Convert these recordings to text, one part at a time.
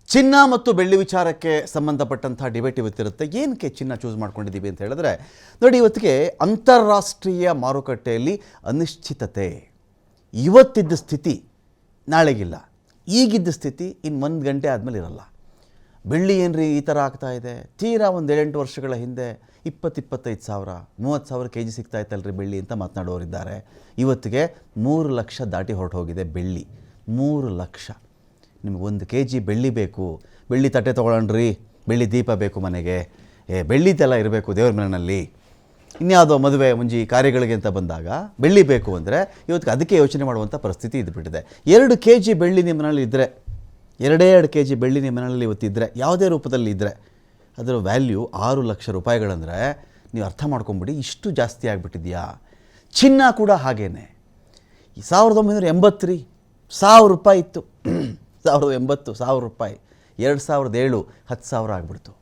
ಚಿನ್ನ ಮತ್ತು ಬೆಳ್ಳಿ ವಿಚಾರಕ್ಕೆ ಸಂಬಂಧಪಟ್ಟಂಥ ಡಿಬೇಟ್ ಇವತ್ತಿರುತ್ತೆ. ಏನಕ್ಕೆ ಚಿನ್ನ ಚೂಸ್ ಮಾಡ್ಕೊಂಡಿದ್ದೀವಿ ಅಂತ ಹೇಳಿದ್ರೆ, ನೋಡಿ, ಇವತ್ತಿಗೆ ಅಂತಾರಾಷ್ಟ್ರೀಯ ಮಾರುಕಟ್ಟೆಯಲ್ಲಿ ಅನಿಶ್ಚಿತತೆ. ಇವತ್ತಿದ್ದ ಸ್ಥಿತಿ ನಾಳೆಗಿಲ್ಲ, ಈಗಿದ್ದ ಸ್ಥಿತಿ ಇನ್ನು 1 ಗಂಟೆ ಆದಮೇಲೆ ಇರಲ್ಲ. ಬೆಳ್ಳಿ ಏನ್ರಿ ಈ ಥರ ಆಗ್ತಾ ಇದೆ? ತೀರಾ ಒಂದು 7-8 ವರ್ಷಗಳ ಹಿಂದೆ 20-25 ಸಾವಿರ 30 ಸಾವಿರ ಕೆ ಜಿ ಸಿಗ್ತಾ ಇತ್ತಲ್ರಿ ಬೆಳ್ಳಿ ಅಂತ ಮಾತನಾಡೋರಿದ್ದಾರೆ. ಇವತ್ತಿಗೆ 3 ಲಕ್ಷ ದಾಟಿ ಹೊರಟು ಹೋಗಿದೆ ಬೆಳ್ಳಿ. 3 ಲಕ್ಷ. ನಿಮ್ಗೆ 1 ಕೆ ಜಿ ಬೆಳ್ಳಿ ಬೇಕು, ಬೆಳ್ಳಿ ತಟ್ಟೆ ತೊಗೊಳ್ರಿ, ಬೆಳ್ಳಿ ದೀಪ ಬೇಕು ಮನೆಗೆ, ಬೆಳ್ಳಿದೆಲ್ಲ ಇರಬೇಕು ದೇವ್ರ ಮನೆಯಲ್ಲಿ, ಇನ್ಯಾವುದೋ ಮದುವೆ ಮುಂಜಿ ಕಾರ್ಯಗಳಿಗೆ ಅಂತ ಬಂದಾಗ ಬೆಳ್ಳಿ ಬೇಕು ಅಂದರೆ ಇವತ್ತಿಗೆ ಅದಕ್ಕೆ ಯೋಚನೆ ಮಾಡುವಂಥ ಪರಿಸ್ಥಿತಿ ಇದ್ದುಬಿಟ್ಟಿದೆ. 2 ಕೆ ಜಿ ಬೆಳ್ಳಿ ನಿಮ್ಮ ಮನೇಲಿ ಇದ್ದರೆ, 2 ಕೆ ಜಿ ಬೆಳ್ಳಿ ನಿಮ್ಮ ಮನೆಯಲ್ಲಿ ಇವತ್ತಿದ್ದರೆ, ಯಾವುದೇ ರೂಪದಲ್ಲಿ ಇದ್ದರೆ ಅದರ ವ್ಯಾಲ್ಯೂ 6 ಲಕ್ಷ ರೂಪಾಯಿಗಳಂದರೆ ನೀವು ಅರ್ಥ ಮಾಡ್ಕೊಂಬಿಡಿ ಇಷ್ಟು ಜಾಸ್ತಿ ಆಗಿಬಿಟ್ಟಿದೆಯಾ. ಚಿನ್ನ ಕೂಡ ಹಾಗೇನೆ. 1980 ರೀ 1000 ರೂಪಾಯಿ ಇತ್ತು. 1980 1000 ರೂಪಾಯಿ. 2007 10,000 ಆಗಿಬಿಡ್ತು.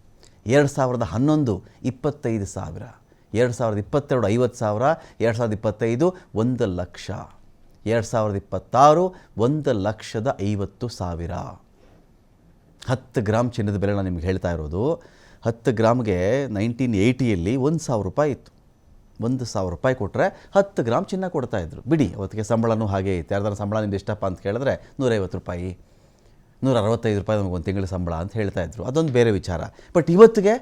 2011 25,000, 2022 50,000, 2025 1 ಲಕ್ಷ, 2026 1,50,50,000. 10 ಗ್ರಾಮ್ ಚಿನ್ನದ ಬೆಲೆ ನಾನು ನಿಮ್ಗೆ ಹೇಳ್ತಾ ಇರೋದು. 10 ಗ್ರಾಮ್ಗೆ 1980ಯಲ್ಲಿ 1,000 ರೂಪಾಯಿ ಇತ್ತು. 1,000 ರೂಪಾಯಿ ಕೊಟ್ಟರೆ 10 ಗ್ರಾಮ್ ಚಿನ್ನ ಕೊಡ್ತಾಯಿದ್ರು. ಬಿಡಿ, ಅವತ್ತಿಗೆ ಸಂಬಳನೂ ಹಾಗೆ ಇತ್ತು. ಯಾರ್ದಾರ ಸಂಬಳ ನಿಮ್ದು ಎಷ್ಟಪ್ಪ ಅಂತ ಕೇಳಿದ್ರೆ 150 ರೂಪಾಯಿ, 165 ರೂಪಾಯಿ ನಮಗೆ 1 ತಿಂಗಳ ಸಂಬಳ ಅಂತ ಹೇಳ್ತಾಯಿದ್ರು. ಅದೊಂದು ಬೇರೆ ವಿಚಾರ. ಬಟ್ ಇವತ್ತಿಗೆ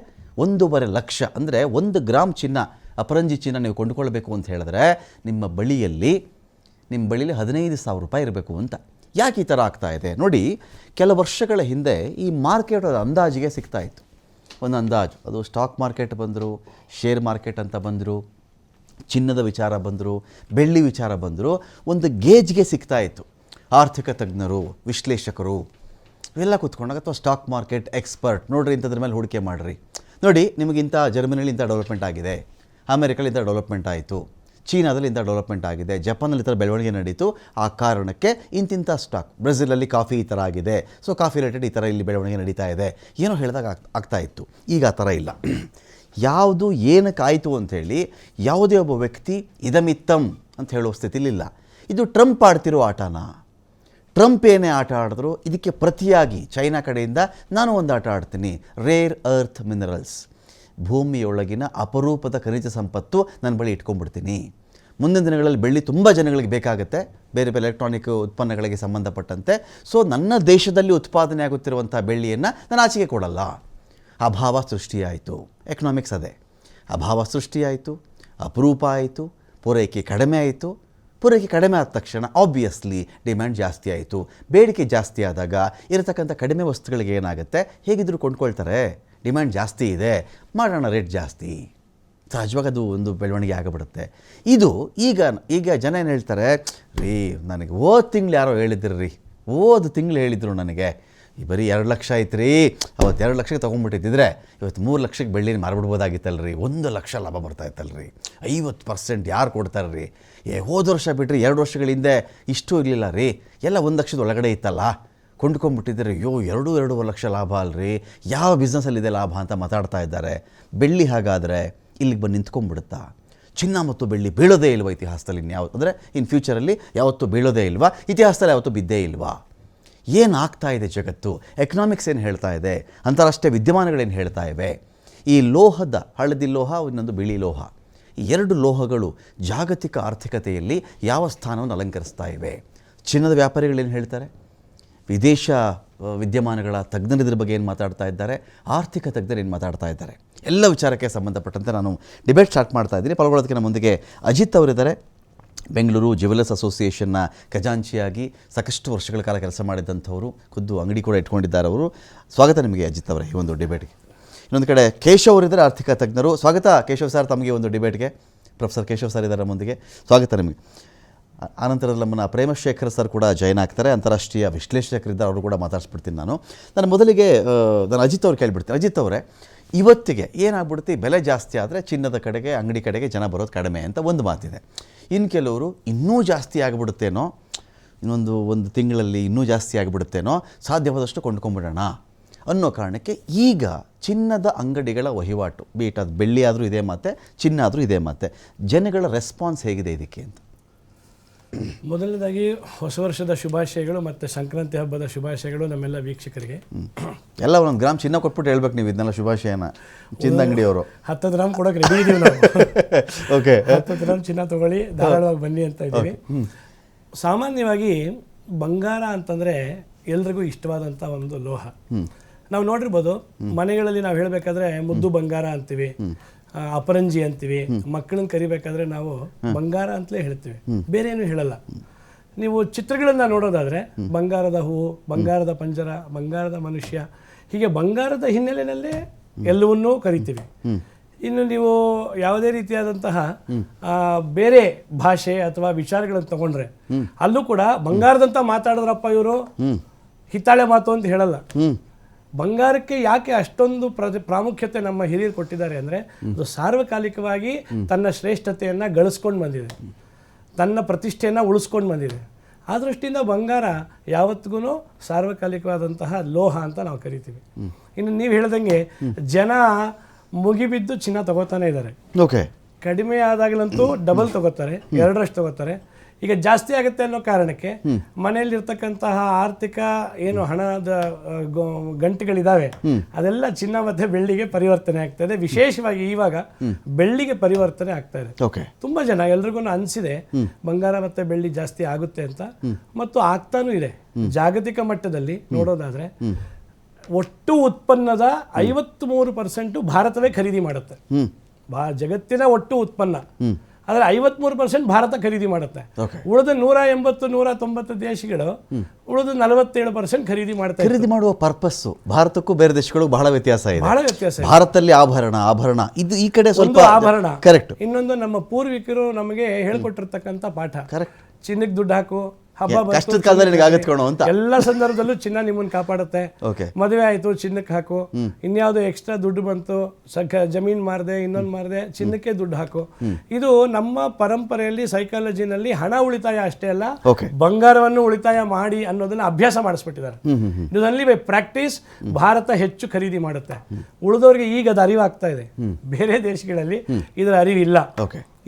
1.5 ಲಕ್ಷ ಅಂದರೆ 1 ಗ್ರಾಮ್ ಚಿನ್ನ, ಅಪರಂಜಿ ಚಿನ್ನ ನೀವು ಕೊಂಡುಕೊಳ್ಬೇಕು ಅಂತ ಹೇಳಿದ್ರೆ ನಿಮ್ಮ ಬಳಿಯಲ್ಲಿ 15,000 ರೂಪಾಯಿ ಇರಬೇಕು ಅಂತ. ಯಾಕೆ ಈ ಥರ ಆಗ್ತಾ ಇದೆ ನೋಡಿ, ಕೆಲ ವರ್ಷಗಳ ಹಿಂದೆ ಈ ಮಾರ್ಕೆಟ್ ಅಂದಾಜಿಗೆ ಸಿಗ್ತಾ ಇತ್ತು. ಒಂದು ಅಂದಾಜು, ಅದು ಸ್ಟಾಕ್ ಮಾರ್ಕೆಟ್ ಬಂದರು, ಶೇರ್ ಮಾರ್ಕೆಟ್ ಅಂತ ಬಂದರು, ಚಿನ್ನದ ವಿಚಾರ ಬಂದರು, ಬೆಳ್ಳಿ ವಿಚಾರ ಬಂದರು, ಒಂದು ಗೇಜ್ಗೆ ಸಿಗ್ತಾ ಇತ್ತು. ಆರ್ಥಿಕ ತಜ್ಞರು, ವಿಶ್ಲೇಷಕರು ಇವೆಲ್ಲ ಕೂತ್ಕೊಂಡಾಗ, ಅಥವಾ ಸ್ಟಾಕ್ ಮಾರ್ಕೆಟ್ ಎಕ್ಸ್ಪರ್ಟ್ ನೋಡಿರಿ ಇಂಥದ್ರ ಮೇಲೆ ಹೂಡಿಕೆ ಮಾಡಿರಿ, ನೋಡಿ ನಿಮಗಿಂಥ ಜರ್ಮನಿಲಿ ಇಂಥ ಡೆವಲಪ್ಮೆಂಟ್ ಆಗಿದೆ, ಅಮೆರಿಕಲ್ಲಿ ಇಂಥ ಡೆವಲಪ್ಮೆಂಟ್ ಆಯಿತು, ಚೀನಾದಲ್ಲಿ ಇಂಥ ಡೆವಲಪ್ಮೆಂಟ್ ಆಗಿದೆ, ಜಪಾನಲ್ಲಿ ಈ ಥರ ಬೆಳವಣಿಗೆ ನಡೀತು, ಆ ಕಾರಣಕ್ಕೆ ಇಂತಿಂಥ ಸ್ಟಾಕ್, ಬ್ರೆಜಿಲಲ್ಲಿ ಕಾಫಿ ಈ ಥರ ಆಗಿದೆ, ಸೊ ಕಾಫಿ ರಿಲೇಟೆಡ್ ಈ ಥರ ಇಲ್ಲಿ ಬೆಳವಣಿಗೆ ನಡೀತಾ ಇದೆ, ಏನೋ ಹೇಳಿದಾಗ ಆಗ್ತಾ ಇತ್ತು. ಈಗ ಆ ಥರ ಇಲ್ಲ. ಯಾವುದು ಏನಕ್ಕಾಯಿತು ಅಂಥೇಳಿ ಯಾವುದೇ ಒಬ್ಬ ವ್ಯಕ್ತಿ ಇದಮಿತ್ತಮ್ ಅಂತ ಹೇಳೋ ಸ್ಥಿತಿಲಿಲ್ಲ. ಇದು ಟ್ರಂಪ್ ಆಡ್ತಿರೋ ಆಟನ. ಟ್ರಂಪ್ ಏನೇ ಆಟ ಆಡಿದ್ರು ಇದಕ್ಕೆ ಪ್ರತಿಯಾಗಿ ಚೈನಾ ಕಡೆಯಿಂದ ನಾನು ಒಂದು ಆಟ ಆಡ್ತೀನಿ, ರೇರ್ ಅರ್ತ್ ಮಿನರಲ್ಸ್, ಭೂಮಿಯೊಳಗಿನ ಅಪರೂಪದ ಖನಿಜ ಸಂಪತ್ತು ನನ್ನ ಬಳಿ ಇಟ್ಕೊಂಡ್ಬಿಡ್ತೀನಿ. ಮುಂದಿನ ದಿನಗಳಲ್ಲಿ ಬೆಳ್ಳಿ ತುಂಬ ಜನಗಳಿಗೆ ಬೇಕಾಗುತ್ತೆ, ಬೇರೆ ಬೇರೆ ಎಲೆಕ್ಟ್ರಾನಿಕ್ ಉತ್ಪನ್ನಗಳಿಗೆ ಸಂಬಂಧಪಟ್ಟಂತೆ. ಸೊ ನನ್ನ ದೇಶದಲ್ಲಿ ಉತ್ಪಾದನೆ ಆಗುತ್ತಿರುವಂಥ ಬೆಳ್ಳಿಯನ್ನು ನಾನು ಆಚೆಗೆ ಕೊಡಲ್ಲ. ಅಭಾವ ಸೃಷ್ಟಿಯಾಯಿತು. ಎಕನಾಮಿಕ್ಸ್ ಅದೇ. ಅಭಾವ ಸೃಷ್ಟಿಯಾಯಿತು, ಅಪರೂಪ ಆಯಿತು, ಪೂರೈಕೆ ಕಡಿಮೆ ಆಯಿತು. ಪೂರೈಕೆ ಕಡಿಮೆ ಆದ ತಕ್ಷಣ ಆಬ್ವಿಯಸ್ಲಿ ಡಿಮ್ಯಾಂಡ್ ಜಾಸ್ತಿ ಆಯಿತು. ಬೇಡಿಕೆ ಜಾಸ್ತಿ ಆದಾಗ ಇರತಕ್ಕಂಥ ಕಡಿಮೆ ವಸ್ತುಗಳಿಗೆ ಏನಾಗುತ್ತೆ, ಹೇಗಿದ್ದರೂ ಕೊಂಡ್ಕೊಳ್ತಾರೆ, ಡಿಮ್ಯಾಂಡ್ ಜಾಸ್ತಿ ಇದೆ, ಮಾಡೋಣ ರೇಟ್ ಜಾಸ್ತಿ, ಸಹಜವಾಗಿ ಅದು ಒಂದು ಬೆಳವಣಿಗೆ ಆಗಿಬಿಡುತ್ತೆ. ಇದು ಈಗ ಜನ ಏನು ಹೇಳ್ತಾರೆ, ರೀ ನನಗೆ ಹೋದ ತಿಂಗಳು ಯಾರೋ ಹೇಳಿದ್ರು ರೀ, ಹೋದ ತಿಂಗಳು ಹೇಳಿದರು ನನಗೆ, ಬರೀ 2 ಲಕ್ಷ ಆಯ್ತು ರೀ, ಅವತ್ತು 2 ಲಕ್ಷಕ್ಕೆ ತೊಗೊಂಡ್ಬಿಟ್ಟಿದ್ದರೆ ಇವತ್ತು 3 ಲಕ್ಷಕ್ಕೆ ಬೆಳ್ಳಿನ ಮಾರ್ಬಿಡ್ಬೋದಾಗಿತ್ತಲ್ರಿ, 1 ಲಕ್ಷ ಲಾಭ ಬರ್ತಾಯಿತ್ತಲ್ರಿ, 50% ಯಾರು ಕೊಡ್ತಾರೆ ರೀ, ಹೋದ ವರ್ಷ ಬಿಟ್ಟರೆ 2 ವರ್ಷಗಳ ಹಿಂದೆ ಇಷ್ಟು ಇರಲಿಲ್ಲ ರೀ, ಎಲ್ಲ 1 ಲಕ್ಷದ ಒಳಗಡೆ ಇತ್ತಲ್ಲ, ಕೊಂಡ್ಕೊಂಡ್ಬಿಟ್ಟಿದ್ದಾರೆ, 2-2.5 ಲಕ್ಷ ಲಾಭ ಅಲ್ರಿ, ಯಾವ ಬಿಸ್ನೆಸ್ಸಲ್ಲಿದೆ ಲಾಭ ಅಂತ ಮಾತಾಡ್ತಾ ಇದ್ದಾರೆ. ಬೆಳ್ಳಿ ಹಾಗಾದರೆ ಇಲ್ಲಿಗೆ ಬಂದು ನಿಂತ್ಕೊಂಡ್ಬಿಡುತ್ತಾ? ಚಿನ್ನ ಮತ್ತು ಬೆಳ್ಳಿ ಬೀಳೋದೇ ಇಲ್ವಾ ಇತಿಹಾಸದಲ್ಲಿ? ಇನ್ಯಾವುದು ಅಂದರೆ ಇನ್ ಫ್ಯೂಚರಲ್ಲಿ ಯಾವತ್ತೂ ಬೀಳೋದೇ ಇಲ್ವಾ? ಇತಿಹಾಸದಲ್ಲಿ ಯಾವತ್ತೂ ಬಿದ್ದೇ ಇಲ್ವಾ? ಏನಾಗ್ತಾ ಇದೆ ಜಗತ್ತು? ಎಕನಾಮಿಕ್ಸ್ ಏನು ಹೇಳ್ತಾ ಇದೆ? ಅಂತಾರಾಷ್ಟ್ರೀಯ ವಿದ್ಯಮಾನಗಳೇನು ಹೇಳ್ತಾ ಇವೆ? ಈ ಲೋಹದ, ಹಳದಿ ಲೋಹ, ಇನ್ನೊಂದು ಬಿಳಿ ಲೋಹ, ಈ 2 ಲೋಹಗಳು ಜಾಗತಿಕ ಆರ್ಥಿಕತೆಯಲ್ಲಿ ಯಾವ ಸ್ಥಾನವನ್ನು ಅಲಂಕರಿಸ್ತಾ ಇವೆ? ಚಿನ್ನದ ವ್ಯಾಪಾರಿಗಳೇನು ಹೇಳ್ತಾರೆ? ವಿದೇಶ ವಿದ್ಯಮಾನಗಳ ತಜ್ಞರು ಇದ್ರ ಬಗ್ಗೆ ಏನು ಮಾತಾಡ್ತಾ ಇದ್ದಾರೆ? ಆರ್ಥಿಕ ತಜ್ಞರು ಏನು ಮಾತಾಡ್ತಾ ಇದ್ದಾರೆ? ಎಲ್ಲ ವಿಚಾರಕ್ಕೆ ಸಂಬಂಧಪಟ್ಟಂತೆ ನಾನು ಡಿಬೇಟ್ ಸ್ಟಾರ್ಟ್ ಮಾಡ್ತಾ ಇದ್ದೀನಿ. ಪಾಲ್ಗೊಳ್ಳೋದಕ್ಕೆ ನಮ್ಮ ಮುಂದಿಗೆ ಅಜಿತ್ ಅವರಿದ್ದಾರೆ. ಬೆಂಗಳೂರು ಜ್ಯುವೆಲರ್ಸ್ ಅಸೋಸಿಯೇಷನ್ನ ಖಜಾಂಚಿಯಾಗಿ ಸಾಕಷ್ಟು ವರ್ಷಗಳ ಕಾಲ ಕೆಲಸ ಮಾಡಿದಂಥವರು, ಖುದ್ದು ಅಂಗಡಿ ಕೂಡ ಇಟ್ಕೊಂಡಿದ್ದಾರೆ ಅವರು. ಸ್ವಾಗತ ನಿಮಗೆ ಅಜಿತ್ ಅವರೇ ಈ ಒಂದು ಡಿಬೇಟ್ಗೆ. ಇನ್ನೊಂದು ಕಡೆ ಕೇಶವ್ ಅವರಿದ್ದಾರೆ, ಆರ್ಥಿಕ ತಜ್ಞರು. ಸ್ವಾಗತ ಕೇಶವ್ ಸರ್ ತಮಗೆ ಒಂದು ಡಿಬೇಟ್ಗೆ. ಪ್ರೊಫೆಸರ್ ಕೇಶವ್ ಸರ್ ಇದ್ದಾರೆ ಮುಂದಿಗೆ, ಸ್ವಾಗತ ನಿಮಗೆ. ಆನಂತರ ನಮ್ಮನ್ನು ಪ್ರೇಮಶೇಖರ್ ಸರ್ ಕೂಡ ಜಾಯ್ನ್ ಆಗ್ತಾರೆ, ಅಂತಾರಾಷ್ಟ್ರೀಯ ವಿಶ್ಲೇಷಕರಿದ್ದಾರೆ, ಅವರು ಕೂಡ ಮಾತಾಡಿಸ್ಬಿಡ್ತೀನಿ ನಾನು ಮೊದಲಿಗೆ ನಾನು ಅಜಿತ್ ಅವ್ರು ಕೇಳಿಬಿಡ್ತೀನಿ. ಅಜಿತ್ ಅವರೇ, ಇವತ್ತಿಗೆ ಏನಾಗ್ಬಿಡುತ್ತೆ, ಬೆಲೆ ಜಾಸ್ತಿ ಆದರೆ ಚಿನ್ನದ ಕಡೆಗೆ, ಅಂಗಡಿ ಕಡೆಗೆ ಜನ ಬರೋದು ಕಡಿಮೆ ಅಂತ ಒಂದು ಮಾತಿದೆ. ಇನ್ನು ಕೆಲವರು ಇನ್ನೂ ಜಾಸ್ತಿ ಆಗಿಬಿಡುತ್ತೇನೋ, ಒಂದು ತಿಂಗಳಲ್ಲಿ ಇನ್ನೂ ಜಾಸ್ತಿ ಆಗಿಬಿಡುತ್ತೇನೋ, ಸಾಧ್ಯವಾದಷ್ಟು ಕೊಂಡ್ಕೊಂಬಿಡೋಣ ಅನ್ನೋ ಕಾರಣಕ್ಕೆ ಈಗ ಚಿನ್ನದ ಅಂಗಡಿಗಳ ವಹಿವಾಟು, ಬೀಟ್ ಅದು ಬೆಳ್ಳಿ ಆದರೂ ಇದೇ ಮಾತೆ, ಚಿನ್ನ ಆದರೂ ಇದೇ ಮಾತೆ, ಜನಗಳ ರೆಸ್ಪಾನ್ಸ್ ಹೇಗಿದೆ ಇದಕ್ಕೆ ಅಂತ? ಮೊದಲನೇದಾಗಿ ಹೊಸ ವರ್ಷದ ಶುಭಾಶಯಗಳು ಮತ್ತು ಸಂಕ್ರಾಂತಿ ಹಬ್ಬದ ಶುಭಾಶಯಗಳು ನಮ್ಮೆಲ್ಲ ವೀಕ್ಷಕರಿಗೆ. ಎಲ್ಲ ಒಂದೊಂದು ಗ್ರಾಮ್ ಚಿನ್ನ ಕೊಟ್ಬಿಟ್ಟು ಹೇಳ್ಬೇಕು ನೀವು ಇದನ್ನೆಲ್ಲ ಶುಭಾಶಯನ. ಚಿನ್ನ ಅಂಗಡಿಯವರು 10 ಗ್ರಾಮ್ ಕೊಡೋಕೆ ರೆಡಿ ಇದೀವಿ ನಾವು. ಓಕೆ, 10 ಗ್ರಾಮ್ ಚಿನ್ನ ತೊಗೊಳ್ಳಿ, ಧಾರಾಳವಾಗಿ ಬನ್ನಿ ಅಂತ ಇದ್ದೀವಿ. ಸಾಮಾನ್ಯವಾಗಿ ಬಂಗಾರ ಅಂತಂದರೆ ಎಲ್ರಿಗೂ ಇಷ್ಟವಾದಂಥ ಒಂದು ಲೋಹ. ನಾವು ನೋಡಿರ್ಬೋದು, ಮನೆಗಳಲ್ಲಿ ನಾವು ಹೇಳಬೇಕಾದ್ರೆ ಮುದ್ದು ಬಂಗಾರ ಅಂತೀವಿ, ಅಪರಂಜಿ ಅಂತೀವಿ. ಮಕ್ಕಳನ್ನ ಕರಿಬೇಕಾದ್ರೆ ನಾವು ಬಂಗಾರ ಅಂತಲೇ ಹೇಳ್ತೀವಿ, ಬೇರೆ ಏನು ಹೇಳಲ್ಲ. ನೀವು ಚಿತ್ರಗಳನ್ನ ನೋಡೋದಾದ್ರೆ ಬಂಗಾರದ ಹೂವು, ಬಂಗಾರದ ಪಂಜರ, ಬಂಗಾರದ ಮನುಷ್ಯ, ಹೀಗೆ ಬಂಗಾರದ ಹಿನ್ನೆಲೆಯಲ್ಲೇ ಎಲ್ಲವನ್ನೂ ಕರಿತೀವಿ. ಇನ್ನು ನೀವು ಯಾವುದೇ ರೀತಿಯಾದಂತಹ ಬೇರೆ ಭಾಷೆ ಅಥವಾ ವಿಚಾರಗಳನ್ನು ತಗೊಂಡ್ರೆ ಅಲ್ಲೂ ಕೂಡ ಬಂಗಾರದಂತ ಮಾತಾಡಿದ್ರಪ್ಪ ಇವರು, ಹಿತ್ತಾಳೆ ಮಾತು ಅಂತ ಹೇಳಲ್ಲ. ಬಂಗಾರಕ್ಕೆ ಯಾಕೆ ಅಷ್ಟೊಂದು ಪ್ರಾಮುಖ್ಯತೆ ನಮ್ಮ ಹಿರಿಯರು ಕೊಟ್ಟಿದ್ದಾರೆ ಅಂದರೆ, ಅದು ಸಾರ್ವಕಾಲಿಕವಾಗಿ ತನ್ನ ಶ್ರೇಷ್ಠತೆಯನ್ನು ಗಳಿಸ್ಕೊಂಡು ಬಂದಿದೆ, ತನ್ನ ಪ್ರತಿಷ್ಠೆಯನ್ನು ಉಳಿಸ್ಕೊಂಡು ಬಂದಿದೆ. ಆ ದೃಷ್ಟಿಯಿಂದ ಬಂಗಾರ ಯಾವತ್ತಿಗೂ ಸಾರ್ವಕಾಲಿಕವಾದಂತಹ ಲೋಹ ಅಂತ ನಾವು ಕರಿತೀವಿ. ಇನ್ನು ನೀವು ಹೇಳ್ದಂಗೆ ಜನ ಮುಗಿಬಿದ್ದು ಚಿನ್ನ ತಗೋತಾನೆ ಇದ್ದಾರೆ. ಓಕೆ, ಕಡಿಮೆ ಆದಾಗಲಂತೂ ಡಬಲ್ ತಗೋತಾರೆ, 2ರಷ್ಟು ತಗೋತಾರೆ. ಈಗ ಜಾಸ್ತಿ ಆಗುತ್ತೆ ಅನ್ನೋ ಕಾರಣಕ್ಕೆ ಮನೆಯಲ್ಲಿರ್ತಕ್ಕಂತಹ ಆರ್ಥಿಕ ಏನು ಹಣದ ಗಂಟೆಗಳಿದಾವೆ ಅದೆಲ್ಲ ಚಿನ್ನ ಮತ್ತೆ ಬೆಳ್ಳಿಗೆ ಪರಿವರ್ತನೆ ಆಗ್ತಾ ಇದೆ. ವಿಶೇಷವಾಗಿ ಇವಾಗ ಬೆಳ್ಳಿಗೆ ಪರಿವರ್ತನೆ ಆಗ್ತಾ ಇದೆ. ತುಂಬಾ ಜನ ಎಲ್ರಿಗೂ ಅನ್ಸಿದೆ ಬಂಗಾರ ಮತ್ತೆ ಬೆಳ್ಳಿ ಜಾಸ್ತಿ ಆಗುತ್ತೆ ಅಂತ, ಮತ್ತು ಆಗ್ತಾನೂ ಇದೆ. ಜಾಗತಿಕ ಮಟ್ಟದಲ್ಲಿ ನೋಡೋದಾದ್ರೆ ಒಟ್ಟು ಉತ್ಪನ್ನದ 53% ಭಾರತವೇ ಖರೀದಿ ಮಾಡುತ್ತೆ. ಜಗತ್ತಿನ ಒಟ್ಟು ಉತ್ಪನ್ನ ಆದರೆ 53% ಭಾರತ ಖರೀದಿ ಮಾಡುತ್ತೆ. ಉಳಿದ 180-190 ದೇಶಗಳು ಉಳಿದ 47% ಖರೀದಿ ಮಾಡ್ತಾರೆ. ಖರೀದಿ ಮಾಡುವ ಪರ್ಪಸ್ ಭಾರತಕ್ಕೂ ಬೇರೆ ದೇಶಗಳಿಗೂ ಬಹಳ ವ್ಯತ್ಯಾಸ ಇದೆ. ಬಹಳ ವ್ಯತ್ಯಾಸ. ಭಾರತದಲ್ಲಿ ಆಭರಣ ಇದು ಈ ಕಡೆ ಸ್ವಲ್ಪ ಆಭರಣ. ಕರೆಕ್ಟ್. ಇನ್ನೊಂದು ನಮ್ಮ ಪೂರ್ವಿಕರು ನಮಗೆ ಹೇಳ್ಕೊಟ್ಟಿರ್ತಕ್ಕಂಥ ಪಾಠ. ಕರೆಕ್ಟ್. ಚಿನ್ನಕ್ಕೆ ದುಡ್ಡು ಹಾಕು, ಹಬ್ಬ ಕಷ್ಟದ ಕಾಲದಲ್ಲಿ ಆಗತ್ಕೊಣೋ ಅಂತ. ಎಲ್ಲ ಸಂದರ್ಭದಲ್ಲೂ ಚಿನ್ನ ನಿಮ್ಮನ್ನ ಕಾಪಾಡುತ್ತೆ. ಮದುವೆ ಆಯ್ತು ಚಿನ್ನಕ್ಕೆ ಹಾಕು, ಇನ್ಯಾವುದೋ ಎಕ್ಸ್ಟ್ರಾ ದುಡ್ಡು ಬಂತು, ಜಮೀನ್ ಮಾರದೆ, ಇನ್ನೊಂದು ಮಾರದೆ, ಚಿನ್ನಕ್ಕೆ ದುಡ್ಡು ಹಾಕು. ಇದು ನಮ್ಮ ಪರಂಪರೆಯಲ್ಲಿ ಸೈಕಾಲಜಿನಲ್ಲಿ ಹಣ ಉಳಿತಾಯ ಅಷ್ಟೇ ಅಲ್ಲ, ಬಂಗಾರವನ್ನು ಉಳಿತಾಯ ಮಾಡಿ ಅನ್ನೋದನ್ನ ಅಭ್ಯಾಸ ಮಾಡಿಸ್ಬಿಟ್ಟಿದ್ದಾರೆ. ಇದರಲ್ಲಿ ಬೈ ಪ್ರಾಕ್ಟೀಸ್ ಭಾರತ ಹೆಚ್ಚು ಖರೀದಿ ಮಾಡುತ್ತೆ. ಉಳಿದವ್ರಿಗೆ ಈಗ ಅದು ಅರಿವಾಗ್ತಾ ಇದೆ. ಬೇರೆ ದೇಶಗಳಲ್ಲಿ ಇದರ ಅರಿವಿಲ್ಲ.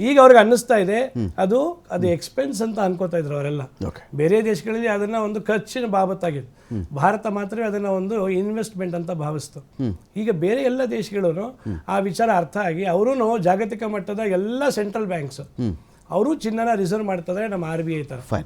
ಈಗ ಅವ್ರಿಗೆ ಅನ್ನಿಸ್ತಾ ಇದೆ ಅದು ಎಕ್ಸ್ಪೆನ್ಸ್ ಅಂತ ಅನ್ಕೋತಾ ಇದ್ರು ಅವರೆಲ್ಲ. ಬೇರೆ ದೇಶಗಳಲ್ಲಿ ಅದನ್ನ ಒಂದು ಖರ್ಚಿನ ಬಾಬತ್ತಾಗಿದೆ. ಭಾರತ ಮಾತ್ರ ಅದನ್ನ ಒಂದು ಇನ್ವೆಸ್ಟ್ಮೆಂಟ್ ಅಂತ ಭಾವಿಸ್ತು. ಈಗ ಬೇರೆ ಎಲ್ಲ ದೇಶಗಳು ಆ ವಿಚಾರ ಅರ್ಥ ಆಗಿ ಅವರು ಜಾಗತಿಕ ಮಟ್ಟದ ಎಲ್ಲ ಸೆಂಟ್ರಲ್ ಬ್ಯಾಂಕ್ಸ್ ಅವರು ಚಿನ್ನನ ರಿಸರ್ವ್ ಮಾಡ್ತಾರೆ, ನಮ್ಮ RBI ತರ.